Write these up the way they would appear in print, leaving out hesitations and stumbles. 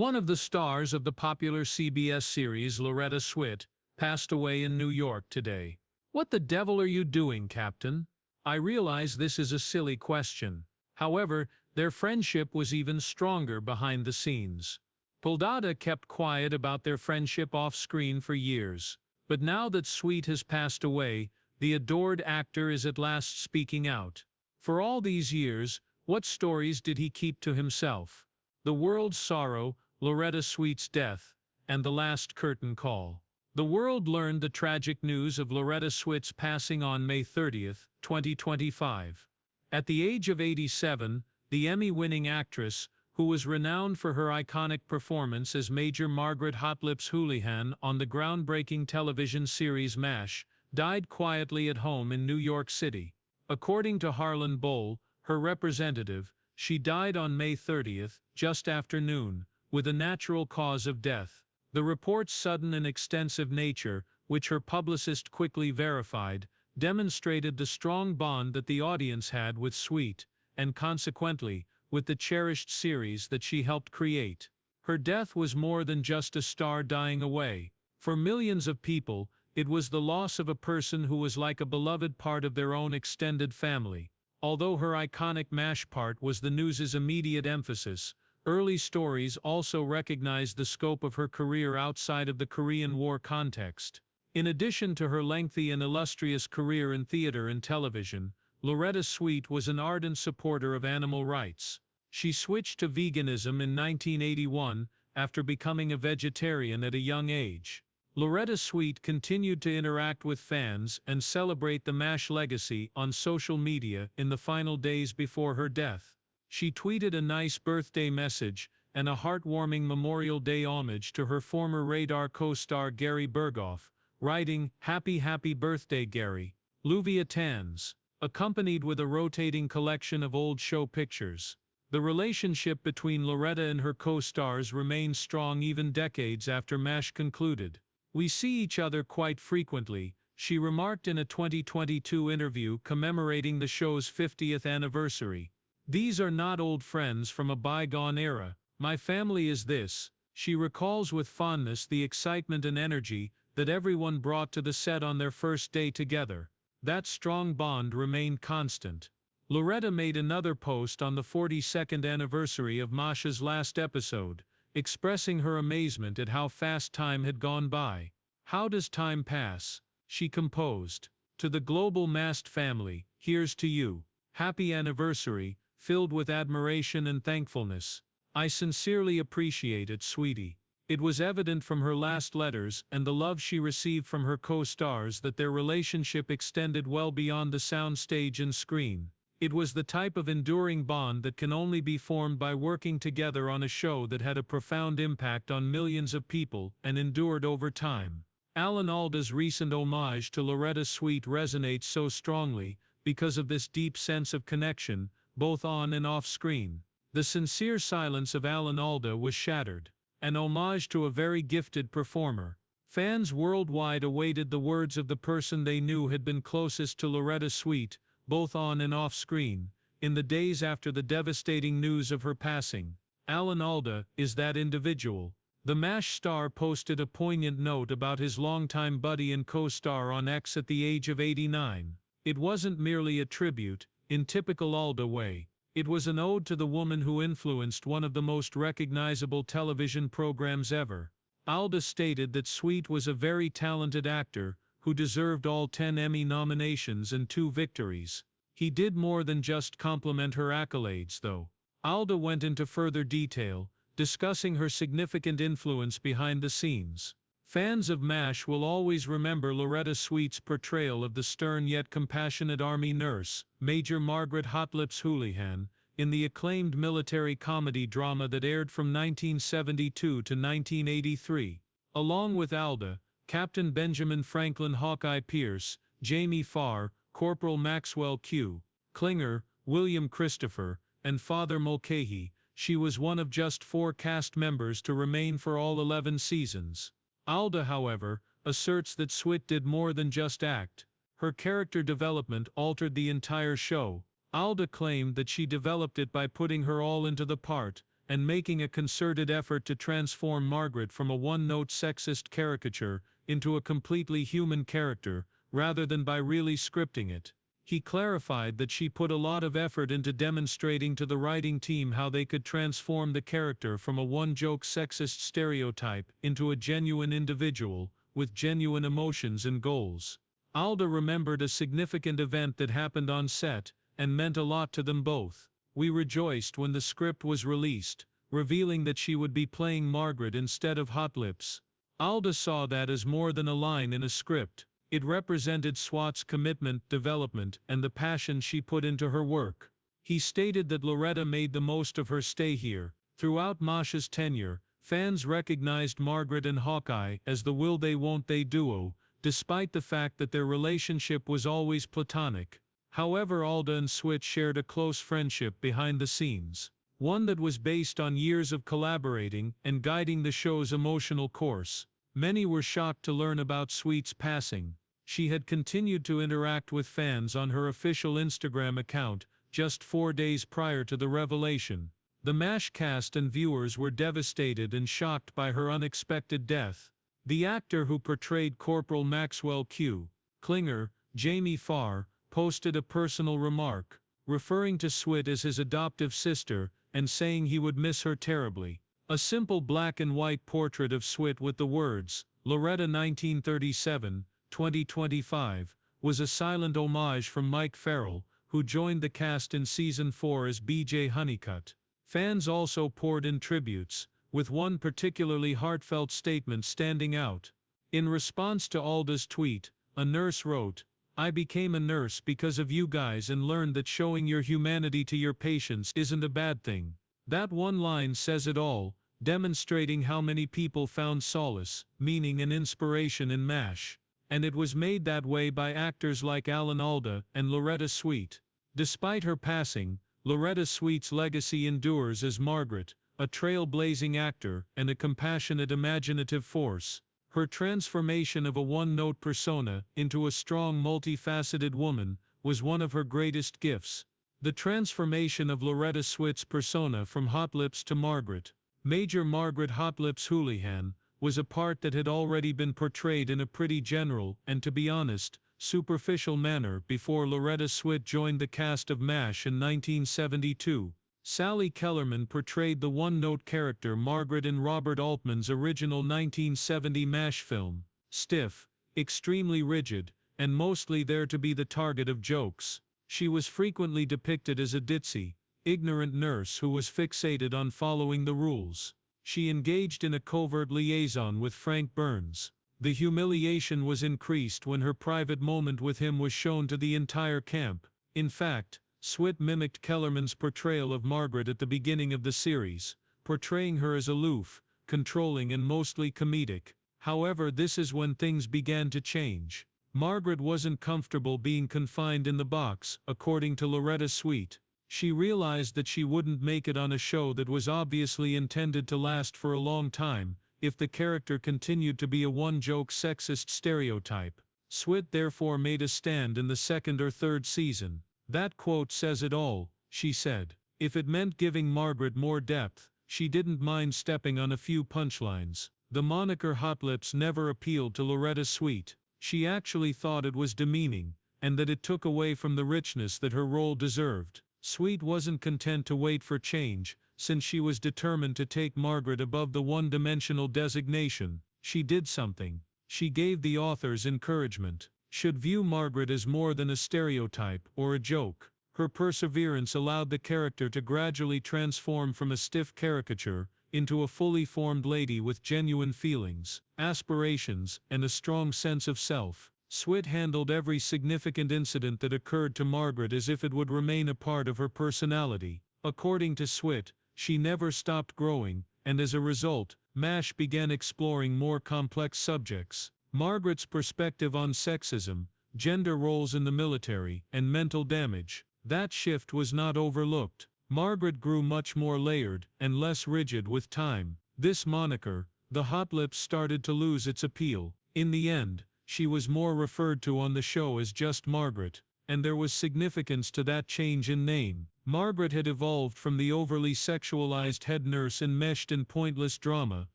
One of the stars of the popular CBS series Loretta Swit passed away in New York today. What the devil are you doing, Captain? I realize this is a silly question. However, their friendship was even stronger behind the scenes. Alda kept quiet about their friendship off-screen for years. But now that Swit has passed away, the adored actor is at last speaking out. For all these years, what stories did he keep to himself? The world's sorrow, Loretta Swit's death, and the last curtain call. The world learned the tragic news of Loretta Swit's passing on May 30, 2025. At the age of 87, the Emmy-winning actress, who was renowned for her iconic performance as Major Margaret Hot Lips Houlihan on the groundbreaking television series MASH, died quietly at home in New York City. According to Harlan Bowl, her representative, she died on May 30, just after noon, with a natural cause of death. The report's sudden and extensive nature, which her publicist quickly verified, demonstrated the strong bond that the audience had with Swit, and consequently, with the cherished series that she helped create. Her death was more than just a star dying away. For millions of people, it was the loss of a person who was like a beloved part of their own extended family. Although her iconic MASH part was the news's immediate emphasis, early stories also recognized the scope of her career outside of the Korean War context. In addition to her lengthy and illustrious career in theater and television, Loretta Swit was an ardent supporter of animal rights. She switched to veganism in 1981 after becoming a vegetarian at a young age. Loretta Swit continued to interact with fans and celebrate the MASH legacy on social media in the final days before her death. She tweeted a nice birthday message and a heartwarming Memorial Day homage to her former Radar co-star Gary Berghoff, writing, "Happy birthday, Gary. Luvia Tans," accompanied with a rotating collection of old show pictures. The relationship between Loretta and her co-stars remained strong even decades after MASH concluded. "We see each other quite frequently," she remarked in a 2022 interview commemorating the show's 50th anniversary. "These are not old friends from a bygone era. My family is this." She recalls with fondness the excitement and energy that everyone brought to the set on their first day together. That strong bond remained constant. Loretta made another post on the 42nd anniversary of MASH's last episode, expressing her amazement at how fast time had gone by. "How does time pass?" she composed. "To the global MASH family, here's to you. Happy anniversary, filled with admiration and thankfulness. I sincerely appreciate it, sweetie." It was evident from her last letters and the love she received from her co-stars that their relationship extended well beyond the soundstage and screen. It was the type of enduring bond that can only be formed by working together on a show that had a profound impact on millions of people and endured over time. Alda's recent homage to Loretta Swit resonates so strongly because of this deep sense of connection, both on and off screen. The sincere silence of Alda was shattered. An homage to a very gifted performer. Fans worldwide awaited the words of the person they knew had been closest to Loretta Swit, both on and off screen, in the days after the devastating news of her passing. Alda is that individual. The MASH star posted a poignant note about his longtime buddy and co-star on X at the age of 89. It wasn't merely a tribute, in typical Alda way. It was an ode to the woman who influenced one of the most recognizable television programs ever. Alda stated that Swit was a very talented actor, who deserved all 10 Emmy nominations and 2 victories. He did more than just compliment her accolades, though. Alda went into further detail, discussing her significant influence behind the scenes. Fans of MASH will always remember Loretta Swit's portrayal of the stern yet compassionate Army nurse, Major Margaret Hot Lips Houlihan, in the acclaimed military comedy drama that aired from 1972 to 1983. Along with Alda, Captain Benjamin Franklin Hawkeye Pierce, Jamie Farr, Corporal Maxwell Q. Klinger, William Christopher, and Father Mulcahy, she was one of just 4 cast members to remain for all 11 seasons. Alda, however, asserts that Swit did more than just act. Her character development altered the entire show. Alda claimed that she developed it by putting her all into the part, and making a concerted effort to transform Margaret from a one-note sexist caricature into a completely human character, rather than by really scripting it. He clarified that she put a lot of effort into demonstrating to the writing team how they could transform the character from a one-joke sexist stereotype into a genuine individual, with genuine emotions and goals. Alda remembered a significant event that happened on set, and meant a lot to them both. We rejoiced when the script was released, revealing that she would be playing Margaret instead of Hot Lips. Alda saw that as more than a line in a script. It represented Swat's commitment, development, and the passion she put into her work. He stated that Loretta made the most of her stay here. Throughout Masha's tenure, fans recognized Margaret and Hawkeye as the will they won't they duo, despite the fact that their relationship was always platonic. However, Alda and Swit shared a close friendship behind the scenes, one that was based on years of collaborating and guiding the show's emotional course. Many were shocked to learn about Swit's passing. She had continued to interact with fans on her official Instagram account just 4 days prior to the revelation. The MASH cast and viewers were devastated and shocked by her unexpected death. The actor who portrayed Corporal Maxwell Q. Klinger, Jamie Farr, posted a personal remark, referring to Swit as his adoptive sister and saying he would miss her terribly. A simple black and white portrait of Swit with the words, Loretta 1937, 2025, was a silent homage from Mike Farrell, who joined the cast in Season 4 as B.J. Honeycutt. Fans also poured in tributes, with one particularly heartfelt statement standing out. In response to Alda's tweet, a nurse wrote, "I became a nurse because of you guys and learned that showing your humanity to your patients isn't a bad thing." That one line says it all, demonstrating how many people found solace, meaning and inspiration in MASH. And it was made that way by actors like Alda and Loretta Swit. Despite her passing, Loretta Swit's legacy endures as Margaret, a trailblazing actor and a compassionate imaginative force. Her transformation of a one-note persona into a strong multifaceted woman was one of her greatest gifts. The transformation of Loretta Swit's persona from Hot Lips to Margaret, Major Margaret Hot Lips Houlihan, was a part that had already been portrayed in a pretty general and, to be honest, superficial manner before Loretta Swit joined the cast of MASH in 1972. Sally Kellerman portrayed the one-note character Margaret in Robert Altman's original 1970 MASH film, stiff, extremely rigid, and mostly there to be the target of jokes. She was frequently depicted as a ditzy, ignorant nurse who was fixated on following the rules. She engaged in a covert liaison with Frank Burns. The humiliation was increased when her private moment with him was shown to the entire camp. In fact, Swit mimicked Kellerman's portrayal of Margaret at the beginning of the series, portraying her as aloof, controlling and mostly comedic. However, this is when things began to change. Margaret wasn't comfortable being confined in the box, according to Loretta Swit. She realized that she wouldn't make it on a show that was obviously intended to last for a long time, if the character continued to be a one-joke sexist stereotype. Swit therefore made a stand in the second or third season. That quote says it all, she said. If it meant giving Margaret more depth, she didn't mind stepping on a few punchlines. The moniker Hot Lips never appealed to Loretta Swit. She actually thought it was demeaning, and that it took away from the richness that her role deserved. Swit wasn't content to wait for change, since she was determined to take Margaret above the one-dimensional designation. She did something. She gave the authors encouragement. Should view Margaret as more than a stereotype or a joke. Her perseverance allowed the character to gradually transform from a stiff caricature into a fully formed lady with genuine feelings, aspirations, and a strong sense of self. Swit handled every significant incident that occurred to Margaret as if it would remain a part of her personality. According to Swit, she never stopped growing, and as a result, MASH began exploring more complex subjects. Margaret's perspective on sexism, gender roles in the military, and mental damage. That shift was not overlooked. Margaret grew much more layered and less rigid with time. This moniker, the Hot Lips, started to lose its appeal. In the end, she was more referred to on the show as just Margaret, and there was significance to that change in name. Margaret had evolved from the overly sexualized head nurse enmeshed in pointless drama.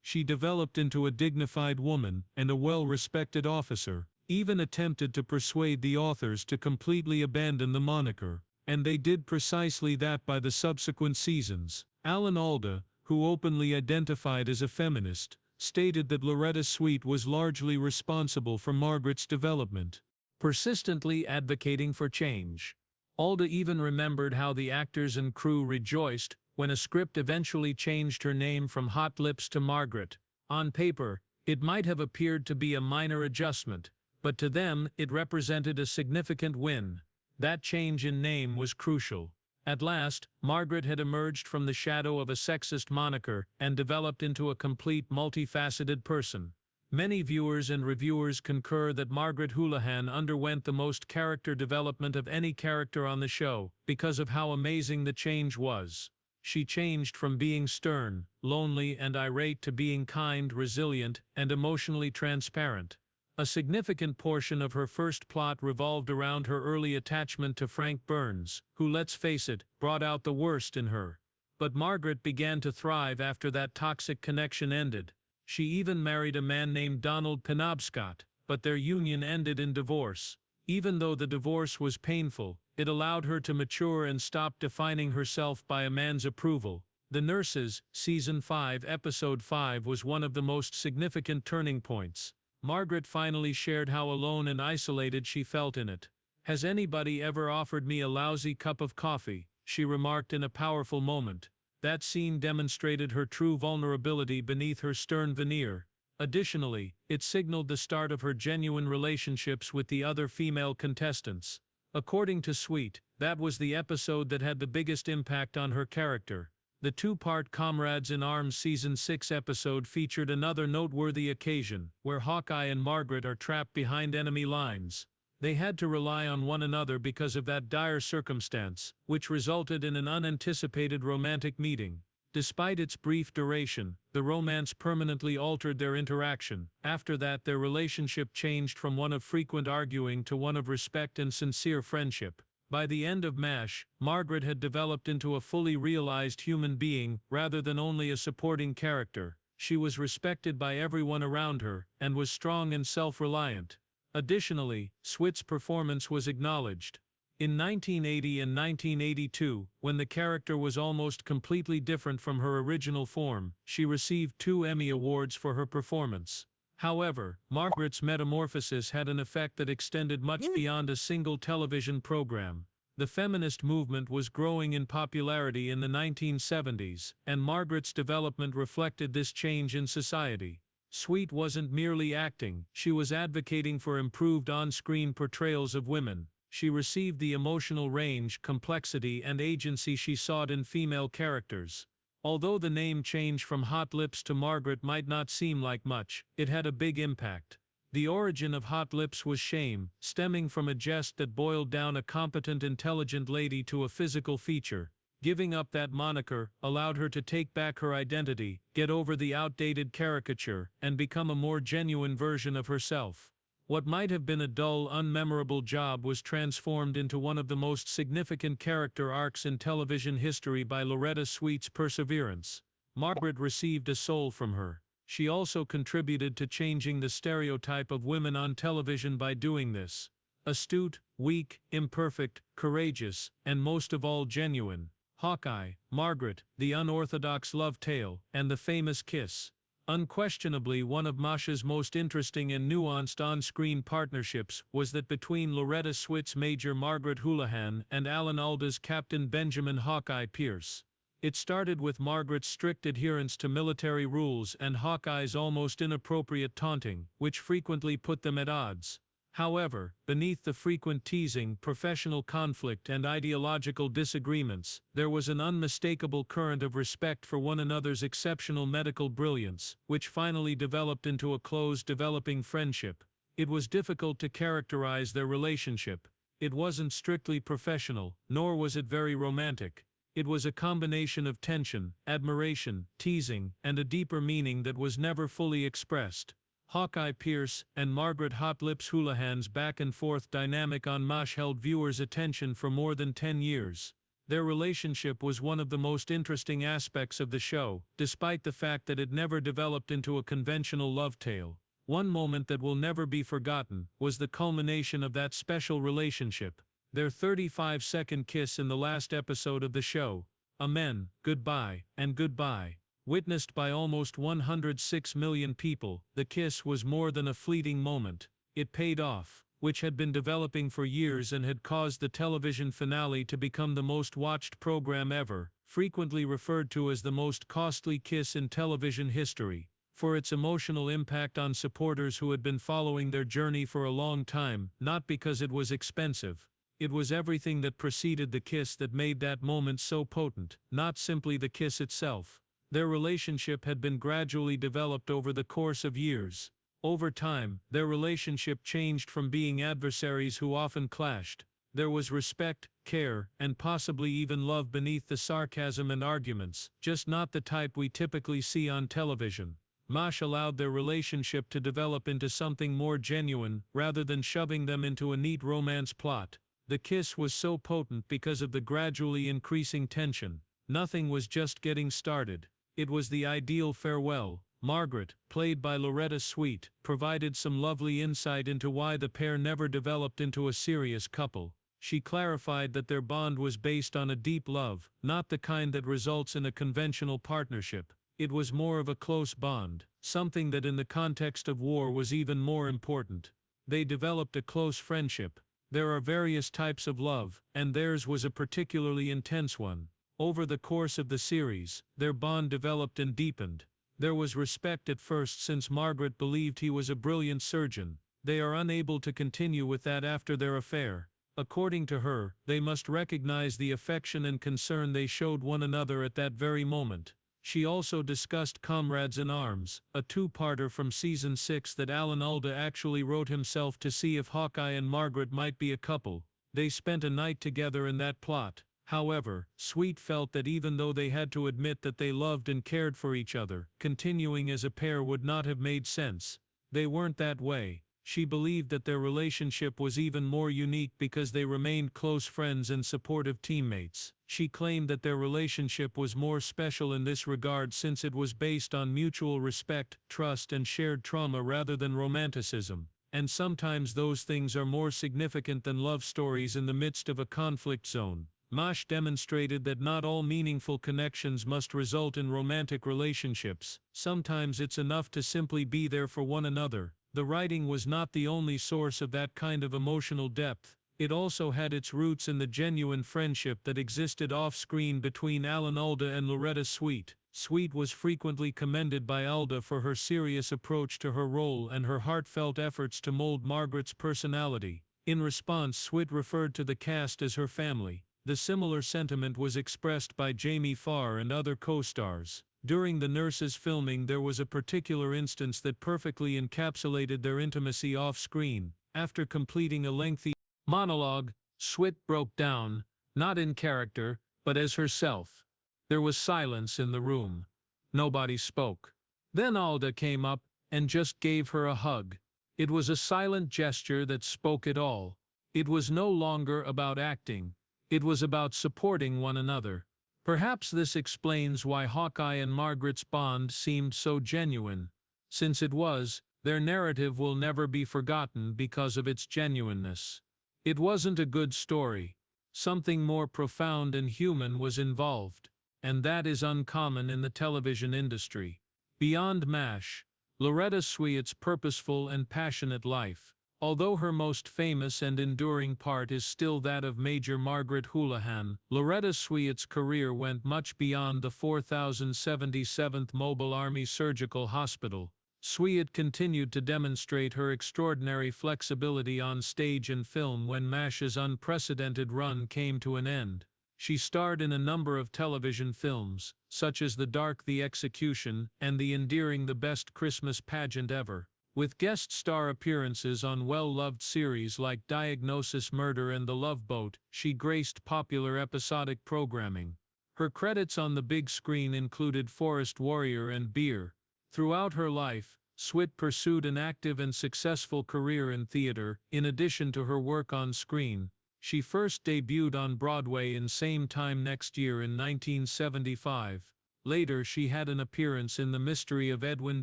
She developed into a dignified woman and a well-respected officer, even attempted to persuade the authors to completely abandon the moniker, and they did precisely that by the subsequent seasons. Alda, who openly identified as a feminist, stated that Loretta Swit was largely responsible for Margaret's development, persistently advocating for change. Alda even remembered how the actors and crew rejoiced when a script eventually changed her name from Hot Lips to Margaret. On paper, it might have appeared to be a minor adjustment, but to them it represented a significant win. That change in name was crucial. At last, Margaret had emerged from the shadow of a sexist moniker and developed into a complete, multifaceted person. Many viewers and reviewers concur that Margaret Houlihan underwent the most character development of any character on the show because of how amazing the change was. She changed from being stern, lonely, and irate to being kind, resilient, and emotionally transparent. A significant portion of her first plot revolved around her early attachment to Frank Burns, who, let's face it, brought out the worst in her. But Margaret began to thrive after that toxic connection ended. She even married a man named Donald Penobscot, but their union ended in divorce. Even though the divorce was painful, it allowed her to mature and stop defining herself by a man's approval. The Nurses, Season 5, Episode 5 was one of the most significant turning points. Margaret finally shared how alone and isolated she felt in it. "Has anybody ever offered me a lousy cup of coffee?" she remarked in a powerful moment. That scene demonstrated her true vulnerability beneath her stern veneer. Additionally, it signaled the start of her genuine relationships with the other female contestants. According to Swit, that was the episode that had the biggest impact on her character. The two-part Comrades in Arms Season 6 episode featured another noteworthy occasion, where Hawkeye and Margaret are trapped behind enemy lines. They had to rely on one another because of that dire circumstance, which resulted in an unanticipated romantic meeting. Despite its brief duration, the romance permanently altered their interaction. After that, their relationship changed from one of frequent arguing to one of respect and sincere friendship. By the end of MASH, Margaret had developed into a fully realized human being rather than only a supporting character. She was respected by everyone around her, and was strong and self-reliant. Additionally, Swit's performance was acknowledged. In 1980 and 1982, when the character was almost completely different from her original form, she received 2 Emmy Awards for her performance. However, Margaret's metamorphosis had an effect that extended much beyond a single television program. The feminist movement was growing in popularity in the 1970s, and Margaret's development reflected this change in society. Swit wasn't merely acting, she was advocating for improved on-screen portrayals of women. She received the emotional range, complexity, and agency she sought in female characters. Although the name change from Hot Lips to Margaret might not seem like much, it had a big impact. The origin of Hot Lips was shame, stemming from a jest that boiled down a competent, intelligent lady to a physical feature. Giving up that moniker allowed her to take back her identity, get over the outdated caricature, and become a more genuine version of herself. What might have been a dull, unmemorable job was transformed into one of the most significant character arcs in television history by Loretta Swit's perseverance. Margaret received a soul from her. She also contributed to changing the stereotype of women on television by doing this. Astute, weak, imperfect, courageous, and most of all genuine. Hawkeye, Margaret, the unorthodox love tale, and the famous kiss. Unquestionably, one of MASH's most interesting and nuanced on-screen partnerships was that between Loretta Swit's Major Margaret Houlihan and Alda's Captain Benjamin Hawkeye Pierce. It started with Margaret's strict adherence to military rules and Hawkeye's almost inappropriate taunting, which frequently put them at odds. However, beneath the frequent teasing, professional conflict, and ideological disagreements, there was an unmistakable current of respect for one another's exceptional medical brilliance, which finally developed into a close, developing friendship. It was difficult to characterize their relationship. It wasn't strictly professional, nor was it very romantic. It was a combination of tension, admiration, teasing, and a deeper meaning that was never fully expressed. Hawkeye Pierce and Margaret Hot Lips Houlihan's back-and-forth dynamic on MASH held viewers' attention for more than 10 years. Their relationship was one of the most interesting aspects of the show, despite the fact that it never developed into a conventional love tale. One moment that will never be forgotten was the culmination of that special relationship. Their 35-second kiss in the last episode of the show, Amen, Goodbye, and Goodbye. Witnessed by almost 106 million people, the kiss was more than a fleeting moment. It paid off, which had been developing for years and had caused the television finale to become the most watched program ever, frequently referred to as the most costly kiss in television history, for its emotional impact on supporters who had been following their journey for a long time, not because it was expensive. It was everything that preceded the kiss that made that moment so potent, not simply the kiss itself. Their relationship had been gradually developed over the course of years. Over time, their relationship changed from being adversaries who often clashed. There was respect, care, and possibly even love beneath the sarcasm and arguments, just not the type we typically see on television. MASH allowed their relationship to develop into something more genuine, rather than shoving them into a neat romance plot. The kiss was so potent because of the gradually increasing tension. Nothing was just getting started. It was the ideal farewell. Margaret, played by Loretta Swit, provided some lovely insight into why the pair never developed into a serious couple. She clarified that their bond was based on a deep love, not the kind that results in a conventional partnership. It was more of a close bond, something that in the context of war was even more important. They developed a close friendship. There are various types of love, and theirs was a particularly intense one. Over the course of the series, their bond developed and deepened. There was respect at first since Margaret believed he was a brilliant surgeon. They are unable to continue with that after their affair. According to her, they must recognize the affection and concern they showed one another at that very moment. She also discussed Comrades in Arms, a two-parter from season 6 that Alda actually wrote himself to see if Hawkeye and Margaret might be a couple. They spent a night together in that plot. However, Swit felt that even though they had to admit that they loved and cared for each other, continuing as a pair would not have made sense. They weren't that way. She believed that their relationship was even more unique because they remained close friends and supportive teammates. She claimed that their relationship was more special in this regard since it was based on mutual respect, trust, and shared trauma rather than romanticism. And sometimes those things are more significant than love stories in the midst of a conflict zone. MASH demonstrated that not all meaningful connections must result in romantic relationships. Sometimes it's enough to simply be there for one another. The writing was not the only source of that kind of emotional depth. It also had its roots in the genuine friendship that existed off-screen between Alda and Loretta Swit. Swit was frequently commended by Alda for her serious approach to her role and her heartfelt efforts to mold Margaret's personality. In response, Swit referred to the cast as her family. The similar sentiment was expressed by Jamie Farr and other co-stars. During the Nurses filming, there was a particular instance that perfectly encapsulated their intimacy off-screen. After completing a lengthy monologue, Swit broke down, not in character, but as herself. There was silence in the room. Nobody spoke. Then Alda came up and just gave her a hug. It was a silent gesture that spoke it all. It was no longer about acting. It was about supporting one another. Perhaps this explains why Hawkeye and Margaret's bond seemed so genuine. Since it was, their narrative will never be forgotten because of its genuineness. It wasn't a good story. Something more profound and human was involved, and that is uncommon in the television industry. Beyond MASH, Loretta Swit's purposeful and passionate life. Although her most famous and enduring part is still that of Major Margaret Houlihan, Loretta Swit's career went much beyond the 4077th Mobile Army Surgical Hospital. Swit continued to demonstrate her extraordinary flexibility on stage and film when MASH's unprecedented run came to an end. She starred in a number of television films, such as The Dark the Execution and the endearing The Best Christmas Pageant Ever. With guest star appearances on well-loved series like Diagnosis Murder and The Love Boat, she graced popular episodic programming. Her credits on the big screen included Forest Warrior and Beer. Throughout her life, Swit pursued an active and successful career in theater, in addition to her work on screen. She first debuted on Broadway in Same Time Next Year in 1975. Later she had an appearance in The Mystery of Edwin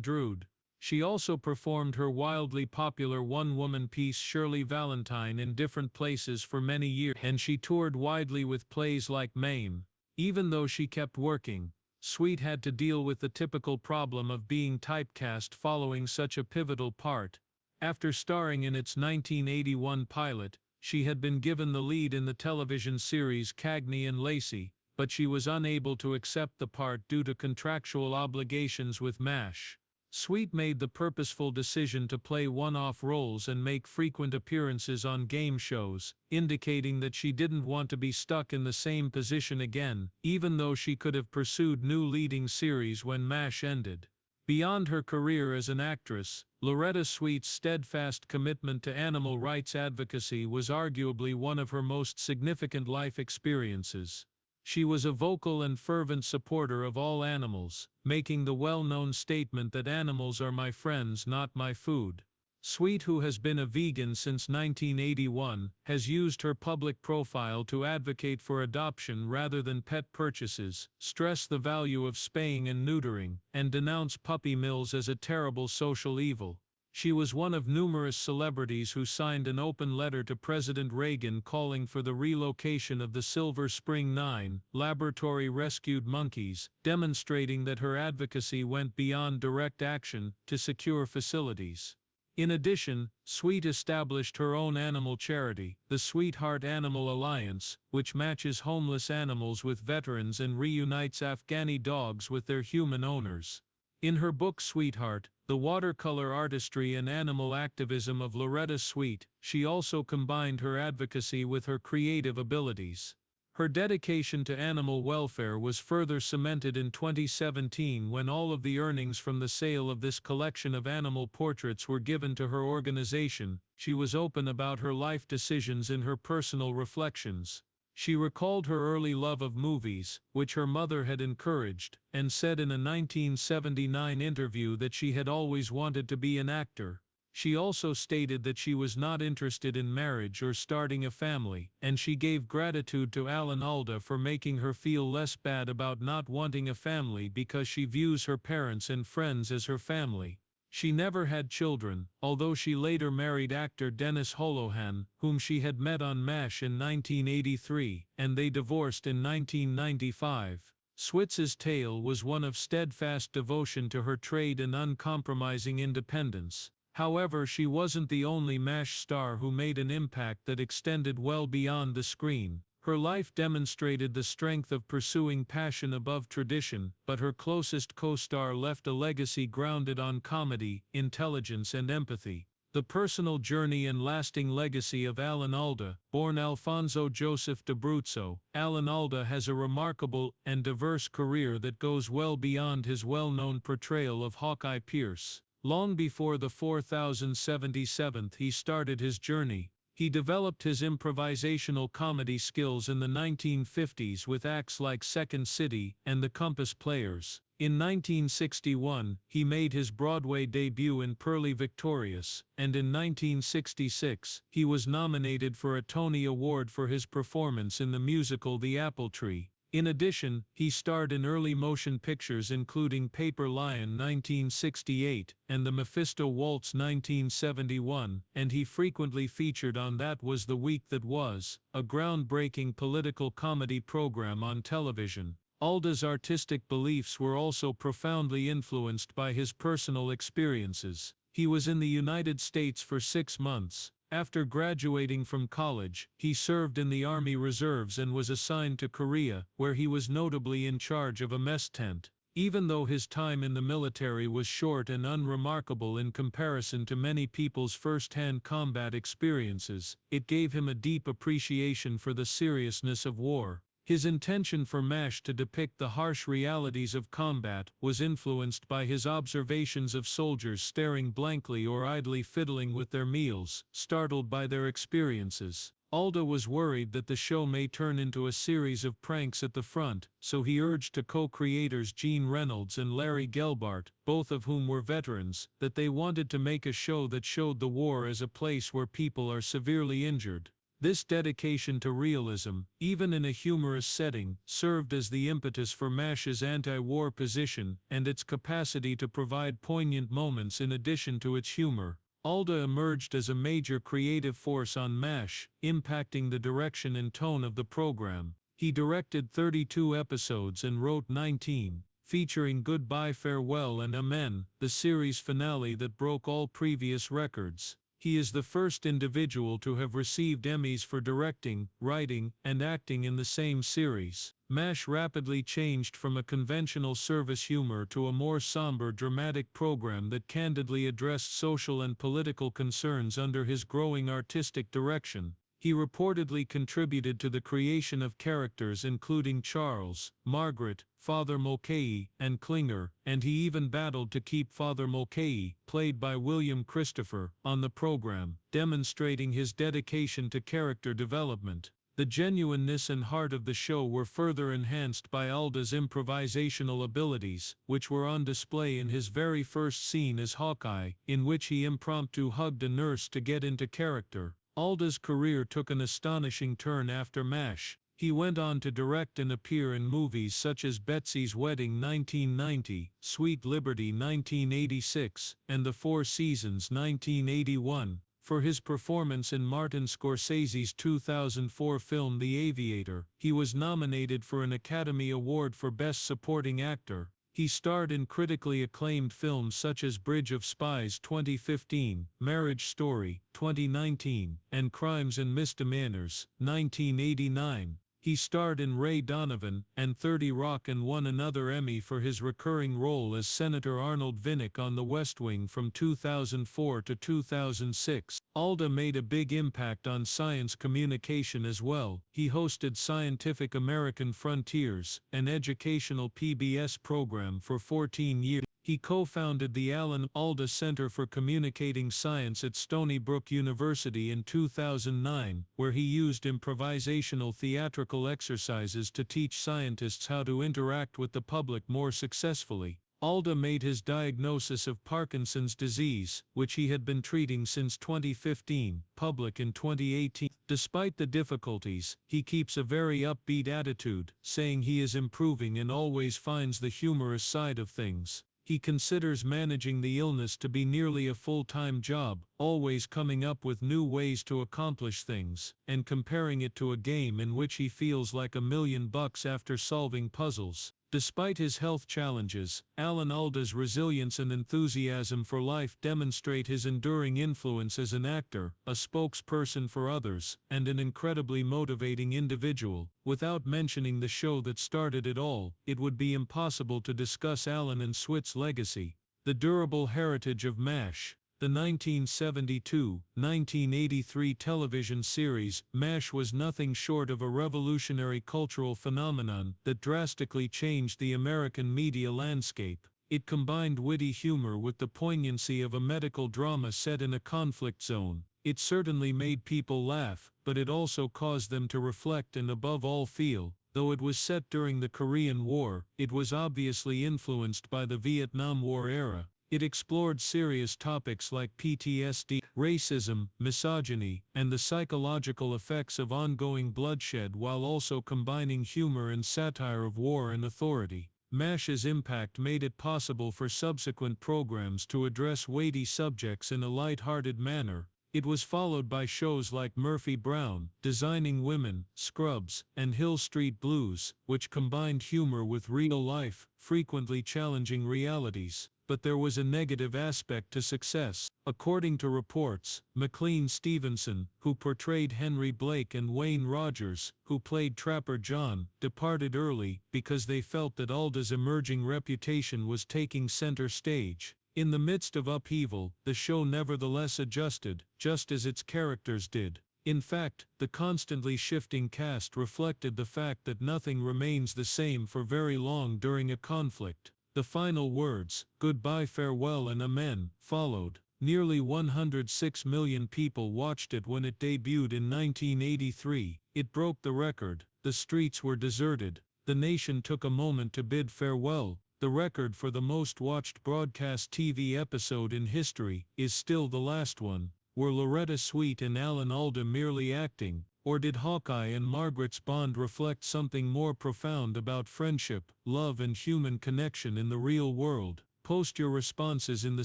Drood. She also performed her wildly popular one-woman piece Shirley Valentine in different places for many years, and she toured widely with plays like Mame. Even though she kept working, Swit had to deal with the typical problem of being typecast following such a pivotal part. After starring in its 1981 pilot, she had been given the lead in the television series Cagney and Lacey, but she was unable to accept the part due to contractual obligations with MASH. Swit made the purposeful decision to play one-off roles and make frequent appearances on game shows, indicating that she didn't want to be stuck in the same position again, even though she could have pursued new leading series when MASH ended. Beyond her career as an actress, Loretta Swit's steadfast commitment to animal rights advocacy was arguably one of her most significant life experiences. She was a vocal and fervent supporter of all animals, making the well-known statement that animals are my friends, not my food. Swit, who has been a vegan since 1981, has used her public profile to advocate for adoption rather than pet purchases, stress the value of spaying and neutering, and denounce puppy mills as a terrible social evil. She was one of numerous celebrities who signed an open letter to President Reagan calling for the relocation of the Silver Spring 9 laboratory-rescued monkeys, demonstrating that her advocacy went beyond direct action to secure facilities. In addition, Swit established her own animal charity, the Sweetheart Animal Alliance, which matches homeless animals with veterans and reunites Afghani dogs with their human owners. In her book Sweetheart, The Watercolor Artistry and Animal Activism of Loretta Swit, she also combined her advocacy with her creative abilities. Her dedication to animal welfare was further cemented in 2017 when all of the earnings from the sale of this collection of animal portraits were given to her organization. She was open about her life decisions in her personal reflections. She recalled her early love of movies, which her mother had encouraged, and said in a 1979 interview that she had always wanted to be an actor. She also stated that she was not interested in marriage or starting a family, and she gave gratitude to Alda for making her feel less bad about not wanting a family because she views her parents and friends as her family. She never had children, although she later married actor Dennis Holohan, whom she had met on MASH in 1983, and they divorced in 1995. Swit's tale was one of steadfast devotion to her trade and uncompromising independence. However, she wasn't the only MASH star who made an impact that extended well beyond the screen. Her life demonstrated the strength of pursuing passion above tradition, but her closest co-star left a legacy grounded on comedy, intelligence and empathy. The personal journey and lasting legacy of Alan Alda, born Alfonso Joseph d'Abruzzo. Alan Alda has a remarkable and diverse career that goes well beyond his well-known portrayal of Hawkeye Pierce. Long before the 4077th he started his journey. He developed his improvisational comedy skills in the 1950s with acts like Second City and The Compass Players. In 1961, he made his Broadway debut in Purlie Victorious, and in 1966, he was nominated for a Tony Award for his performance in the musical The Apple Tree. In addition, he starred in early motion pictures including Paper Lion 1968 and The Mephisto Waltz 1971, and he frequently featured on That Was the Week That Was, a groundbreaking political comedy program on television. Alda's artistic beliefs were also profoundly influenced by his personal experiences. He was in the United States for 6 months. After graduating from college, he served in the Army Reserves and was assigned to Korea, where he was notably in charge of a mess tent. Even though his time in the military was short and unremarkable in comparison to many people's first-hand combat experiences, it gave him a deep appreciation for the seriousness of war. His intention for MASH to depict the harsh realities of combat was influenced by his observations of soldiers staring blankly or idly fiddling with their meals, startled by their experiences. Alda was worried that the show may turn into a series of pranks at the front, so he urged to co-creators Gene Reynolds and Larry Gelbart, both of whom were veterans, that they wanted to make a show that showed the war as a place where people are severely injured. This dedication to realism, even in a humorous setting, served as the impetus for MASH's anti-war position and its capacity to provide poignant moments in addition to its humor. Alda emerged as a major creative force on MASH, impacting the direction and tone of the program. He directed 32 episodes and wrote 19, featuring Goodbye Farewell and Amen, the series finale that broke all previous records. He is the first individual to have received Emmys for directing, writing, and acting in the same series. MASH rapidly changed from a conventional service humor to a more somber dramatic program that candidly addressed social and political concerns under his growing artistic direction. He reportedly contributed to the creation of characters including Charles, Margaret, Father Mulcahy, and Klinger, and he even battled to keep Father Mulcahy, played by William Christopher, on the program, demonstrating his dedication to character development. The genuineness and heart of the show were further enhanced by Alda's improvisational abilities, which were on display in his very first scene as Hawkeye, in which he impromptu hugged a nurse to get into character. Alda's career took an astonishing turn after MASH. He went on to direct and appear in movies such as Betsy's Wedding 1990, Sweet Liberty 1986, and The Four Seasons 1981. For his performance in Martin Scorsese's 2004 film The Aviator, he was nominated for an Academy Award for Best Supporting Actor. He starred in critically acclaimed films such as Bridge of Spies 2015, Marriage Story 2019, and Crimes and Misdemeanors 1989. He starred in Ray Donovan and 30 Rock and won another Emmy for his recurring role as Senator Arnold Vinnick on The West Wing from 2004 to 2006. Alda made a big impact on science communication as well. He hosted Scientific American Frontiers, an educational PBS program, for 14 years. He co-founded the Alan Alda Center for Communicating Science at Stony Brook University in 2009, where he used improvisational theatrical exercises to teach scientists how to interact with the public more successfully. Alda made his diagnosis of Parkinson's disease, which he had been treating since 2015, public in 2018. Despite the difficulties, he keeps a very upbeat attitude, saying he is improving and always finds the humorous side of things. He considers managing the illness to be nearly a full-time job, always coming up with new ways to accomplish things, and comparing it to a game in which he feels like $1 million after solving puzzles. Despite his health challenges, Alan Alda's resilience and enthusiasm for life demonstrate his enduring influence as an actor, a spokesperson for others, and an incredibly motivating individual. Without mentioning the show that started it all, it would be impossible to discuss Allen and Swit's legacy. The durable heritage of MASH. The 1972-1983 television series, MASH, was nothing short of a revolutionary cultural phenomenon that drastically changed the American media landscape. It combined witty humor with the poignancy of a medical drama set in a conflict zone. It certainly made people laugh, but it also caused them to reflect and above all feel. Though it was set during the Korean War, it was obviously influenced by the Vietnam War era. It explored serious topics like PTSD, racism, misogyny, and the psychological effects of ongoing bloodshed while also combining humor and satire of war and authority. MASH's impact made it possible for subsequent programs to address weighty subjects in a light-hearted manner. It was followed by shows like Murphy Brown, Designing Women, Scrubs, and Hill Street Blues, which combined humor with real-life, frequently challenging realities. But there was a negative aspect to success. According to reports, McLean Stevenson, who portrayed Henry Blake, and Wayne Rogers, who played Trapper John, departed early because they felt that Alda's emerging reputation was taking center stage. In the midst of upheaval, the show nevertheless adjusted, just as its characters did. In fact, the constantly shifting cast reflected the fact that nothing remains the same for very long during a conflict. The final words, Goodbye, Farewell, and Amen, followed. Nearly 106 million people watched it when it debuted in 1983. It broke the record. The streets were deserted. The nation took a moment to bid farewell. The record for the most watched broadcast TV episode in history is still the last one. Were Loretta Swit and Alda merely acting, or did Hawkeye and Margaret's bond reflect something more profound about friendship, love and human connection in the real world? Post your responses in the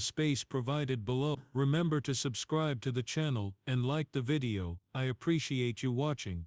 space provided below. Remember to subscribe to the channel and like the video. I appreciate you watching.